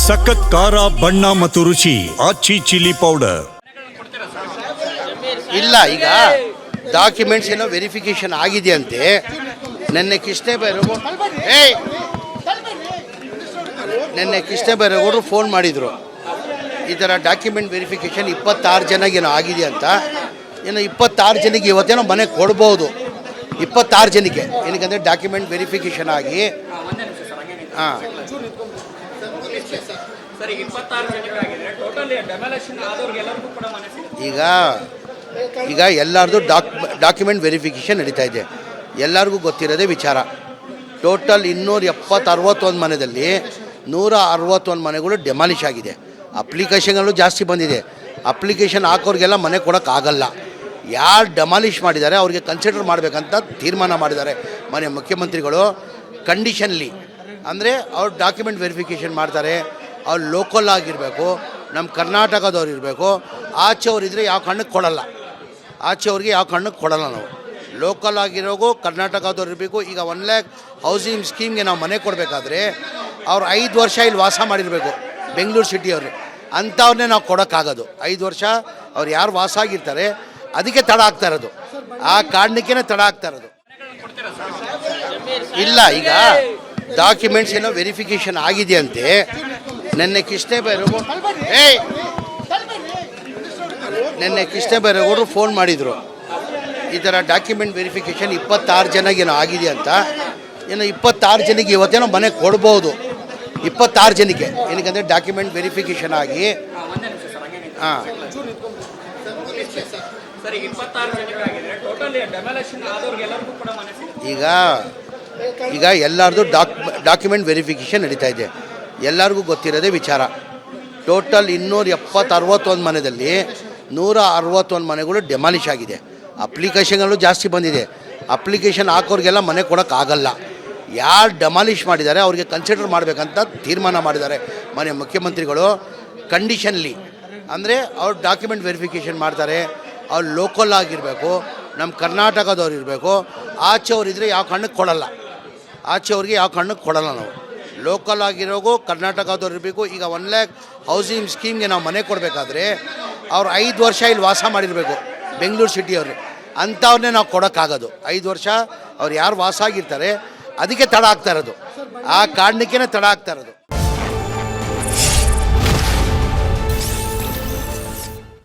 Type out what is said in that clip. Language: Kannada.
ಸಖತ್ ಖಾರ ಬಣ್ಣ ಮತ್ತು ರುಚಿ ಆಚಿ ಚಿಲ್ಲಿ ಪೌಡರ್. ಇಲ್ಲ, ಈಗ ಡಾಕ್ಯುಮೆಂಟ್ಸ್ ಏನೋ ವೆರಿಫಿಕೇಶನ್ ಆಗಿದೆಯಂತೆ. ನೆನ್ನೆ ಕೃಷ್ಣ ಬೈರೇಗೌಡರು ಫೋನ್ ಮಾಡಿದರು. ಈ ಥರ ಡಾಕ್ಯುಮೆಂಟ್ ವೆರಿಫಿಕೇಷನ್ 26 ಜನಗೇನೋ ಆಗಿದೆ ಅಂತ. ಏನು 26 ಜನಕ್ಕೆ ಇವತ್ತೇನೋ ಮನೆ ಕೊಡ್ಬೋದು. 26 ಜನಕ್ಕೆ ಏನಕ್ಕಂದರೆ ಡಾಕ್ಯುಮೆಂಟ್ ವೆರಿಫಿಕೇಷನ್ ಆಗಿ ಹಾಂ ಈಗ ಎಲ್ಲರದು ಡಾಕ್ಯುಮೆಂಟ್ ವೆರಿಫಿಕೇಷನ್ ನಡೀತಾ ಇದೆ. ಎಲ್ಲರಿಗೂ ಗೊತ್ತಿರೋದೇ ವಿಚಾರ. ಟೋಟಲ್ 261 ಮನೆಯಲ್ಲಿ 161 ಮನೆಗಳು ಡೆಮಾಲಿಷ್ ಆಗಿದೆ. ಅಪ್ಲಿಕೇಶನ್ಗಳು ಜಾಸ್ತಿ ಬಂದಿದೆ. ಅಪ್ಲಿಕೇಶನ್ ಹಾಕೋರಿಗೆಲ್ಲ ಮನೆ ಕೊಡೋಕ್ಕಾಗಲ್ಲ. ಯಾರು ಡೆಮಾಲಿಷ್ ಮಾಡಿದ್ದಾರೆ ಅವ್ರಿಗೆ ಕನ್ಸಿಡರ್ ಮಾಡಬೇಕಂತ ತೀರ್ಮಾನ ಮಾಡಿದ್ದಾರೆ ಮನೆ ಮುಖ್ಯಮಂತ್ರಿಗಳು. ಕಂಡೀಷನ್ಲಿ ಅಂದರೆ ಅವ್ರು ಡಾಕ್ಯುಮೆಂಟ್ ವೆರಿಫಿಕೇಷನ್ ಮಾಡ್ತಾರೆ. ಅವ್ರು ಲೋಕಲ್ ಆಗಿರಬೇಕು, ನಮ್ಮ ಕರ್ನಾಟಕದವ್ರು ಇರಬೇಕು. ಆಚೆಯವ್ರಿದ್ರೆ ಯಾವ ಕಾರಣಕ್ಕೆ ಕೊಡಲ್ಲ. ಆಚೆಯವ್ರಿಗೆ ಯಾವ ಕಾರಣಕ್ಕೆ ಕೊಡಲ್ಲ. ನಾವು ಲೋಕಲ್ ಆಗಿರೋಗೂ ಕರ್ನಾಟಕದವ್ರು ಇರಬೇಕು. ಈಗ 1 ಲ್ಯಾಕ್ ಹೌಸಿಂಗ್ ಸ್ಕೀಮ್ಗೆ ನಾವು ಮನೆ ಕೊಡಬೇಕಾದ್ರೆ ಅವ್ರು 5 ವರ್ಷ ಇಲ್ಲಿ ವಾಸ ಮಾಡಿರಬೇಕು, ಬೆಂಗಳೂರು ಸಿಟಿಯವರು. ಅಂಥವ್ರನ್ನೇ ನಾವು ಕೊಡೋಕ್ಕಾಗೋದು. 5 ವರ್ಷ ಅವ್ರು ಯಾರು ವಾಸ ಆಗಿರ್ತಾರೆ ಅದಕ್ಕೆ ತಡ ಆಗ್ತಾ ಇರೋದು. ಆ ಕಾರಣಕ್ಕೇ ತಡ ಆಗ್ತಾ ಇರೋದು. ಇಲ್ಲ, ಈಗ ಡಾಕ್ಯುಮೆಂಟ್ಸ್ ಏನೋ ವೆರಿಫಿಕೇಷನ್ ಆಗಿದೆಯಂತೆ. ನೆನ್ನೆ ಕೃಷ್ಣ ಬೈರೇಗೌಡರು ಫೋನ್ ಮಾಡಿದರು. ಈ ಥರ ಡಾಕ್ಯುಮೆಂಟ್ ವೆರಿಫಿಕೇಷನ್ 26 ಜನಗೇನೋ ಆಗಿದೆ ಅಂತ. ಏನು 26 ಜನಕ್ಕೆ ಇವತ್ತೇನೋ ಮನೆ ಕೊಡ್ಬೋದು. 26 ಜನಕ್ಕೆ ಏನಕ್ಕಂದರೆ ಡಾಕ್ಯುಮೆಂಟ್ ವೆರಿಫಿಕೇಷನ್ ಆಗಿ ಹಾಂ ಈಗ ಎಲ್ಲರದು ಡಾಕ್ಯುಮೆಂಟ್ ವೆರಿಫಿಕೇಷನ್ ನಡೀತಾ ಇದೆ. ಎಲ್ಲರಿಗೂ ಗೊತ್ತಿರೋದೇ ವಿಚಾರ. ಟೋಟಲ್ 261 ಮನೆಯಲ್ಲಿ 161 ಮನೆಗಳು ಡೆಮಾಲಿಷ್ ಆಗಿದೆ. ಅಪ್ಲಿಕೇಶನ್ಗಳು ಜಾಸ್ತಿ ಬಂದಿದೆ. ಅಪ್ಲಿಕೇಶನ್ ಹಾಕೋರಿಗೆಲ್ಲ ಮನೆ ಕೊಡೋಕ್ಕಾಗಲ್ಲ. ಯಾರು ಡೆಮಾಲಿಷ್ ಮಾಡಿದ್ದಾರೆ ಅವ್ರಿಗೆ ಕನ್ಸಿಡರ್ ಮಾಡಬೇಕಂತ ತೀರ್ಮಾನ ಮಾಡಿದ್ದಾರೆ ಮನೆ ಮುಖ್ಯಮಂತ್ರಿಗಳು. ಕಂಡೀಷನ್ಲಿ ಅಂದರೆ ಅವ್ರು ಡಾಕ್ಯುಮೆಂಟ್ ವೆರಿಫಿಕೇಷನ್ ಮಾಡ್ತಾರೆ. ಅವ್ರು ಲೋಕಲ್ ಆಗಿರಬೇಕು, ನಮ್ಮ ಕರ್ನಾಟಕದವ್ರು ಇರಬೇಕು. ಆಚೆಯವ್ರಿದ್ರೆ ಯಾವ ಕಾರಣಕ್ಕೆ ಕೊಡಲ್ಲ. ಆಚೆಯವ್ರಿಗೆ ಯಾವ ಕಾರಣಕ್ಕೆ ಕೊಡಲ್ಲ. ನಾವು ಲೋಕಲ್ ಆಗಿರೋಗೂ ಕರ್ನಾಟಕದವ್ರು ಇರಬೇಕು. ಈಗ 1 ಲ್ಯಾಕ್ ಹೌಸಿಂಗ್ ಸ್ಕೀಮ್ಗೆ ನಾವು ಮನೆ ಕೊಡಬೇಕಾದ್ರೆ ಅವ್ರು 5 ವರ್ಷ ಇಲ್ಲಿ ವಾಸ ಮಾಡಿರಬೇಕು, ಬೆಂಗಳೂರು ಸಿಟಿಯವರು. ಅಂಥವ್ರನ್ನೇ ನಾವು ಕೊಡೋಕ್ಕಾಗೋದು. 5 ವರ್ಷ ಅವ್ರು ಯಾರು ವಾಸ ಆಗಿರ್ತಾರೆ ಅದಕ್ಕೆ ತಡ ಆಗ್ತಾ ಇರೋದು. ಆ ಕಾರಣಕ್ಕೇ ತಡ ಆಗ್ತಾ ಇರೋದು.